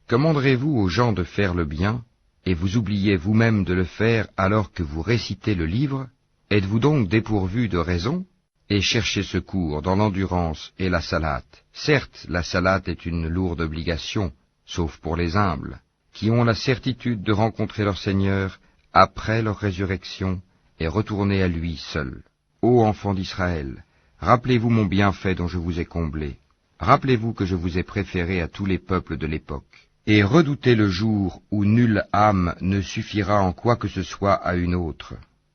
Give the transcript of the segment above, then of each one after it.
Commanderez-vous aux gens de faire le bien, et vous oubliez vous-même de le faire alors que vous récitez le livre? Êtes-vous donc dépourvu de raison? Et cherchez secours dans l'endurance et la salate. Certes, la salate est une lourde obligation, sauf pour les humbles, qui ont la certitude de rencontrer leur Seigneur après leur résurrection et retourner à lui seul. Ô enfants d'Israël, rappelez-vous mon bienfait dont je vous ai comblé. Rappelez-vous que je vous ai préféré à tous les peuples de l'époque. Et redoutez le jour où nulle âme ne suffira en quoi que ce soit à une autre,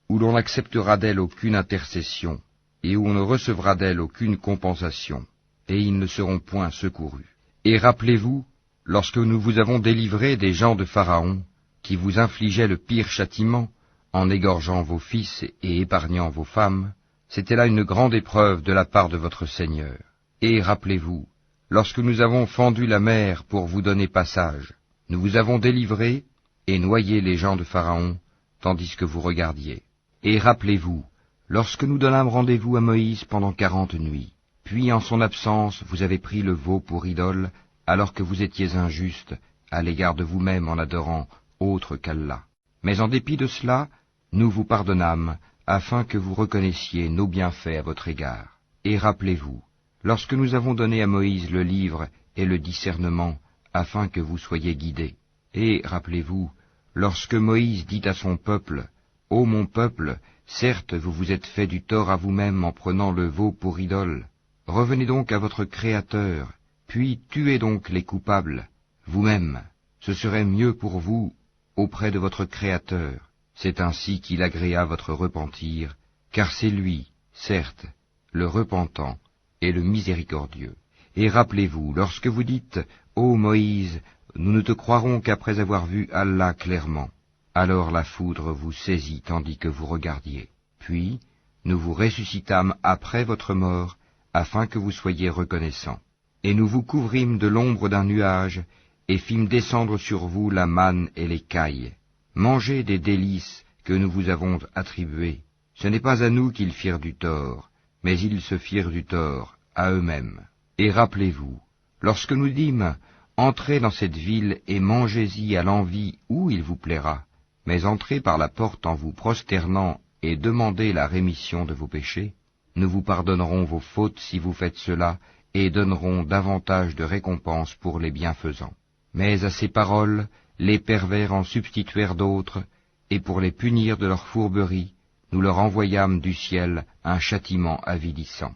où l'on n'acceptera d'elle aucune intercession, et où on ne recevra d'elle aucune compensation, et ils ne seront point secourus. Et rappelez-vous, lorsque nous vous avons délivré des gens de Pharaon, qui vous infligeaient le pire châtiment, en égorgeant vos fils et épargnant vos femmes, c'était là une grande épreuve de la part de votre Seigneur. Et rappelez-vous, lorsque nous avons fendu la mer pour vous donner passage, nous vous avons délivré et noyé les gens de Pharaon, tandis que vous regardiez. Et rappelez-vous, lorsque nous donnâmes rendez-vous à Moïse pendant 40 nuits, puis en son absence vous avez pris le veau pour idole, alors que vous étiez injuste à l'égard de vous-même en adorant autre qu'Allah. Mais en dépit de cela, nous vous pardonnâmes, afin que vous reconnaissiez nos bienfaits à votre égard. Et rappelez-vous, lorsque nous avons donné à Moïse le livre et le discernement, afin que vous soyez guidés. Et rappelez-vous, lorsque Moïse dit à son peuple, « Ô mon peuple, certes vous vous êtes fait du tort à vous-même en prenant le veau pour idole. Revenez donc à votre Créateur, puis tuez donc les coupables, vous-même. Ce serait mieux pour vous auprès de votre Créateur. C'est ainsi qu'il agréa votre repentir, car c'est lui, certes, le repentant et le miséricordieux. Et rappelez-vous, lorsque vous dites, « Ô Moïse, nous ne te croirons qu'après avoir vu Allah clairement », alors la foudre vous saisit tandis que vous regardiez. Puis, nous vous ressuscitâmes après votre mort, afin que vous soyez reconnaissants. Et nous vous couvrîmes de l'ombre d'un nuage, et fîmes descendre sur vous la manne et les cailles. Mangez des délices que nous vous avons attribuées. Ce n'est pas à nous qu'ils firent du tort, mais ils se firent du tort à eux-mêmes. Et rappelez-vous, lorsque nous dîmes, entrez dans cette ville et mangez-y à l'envi où il vous plaira, mais entrez par la porte en vous prosternant et demandez la rémission de vos péchés. Nous vous pardonnerons vos fautes si vous faites cela, et donnerons davantage de récompenses pour les bienfaisants. Mais à ces paroles, les pervers en substituèrent d'autres, et pour les punir de leur fourberie, nous leur envoyâmes du ciel un châtiment avilissant.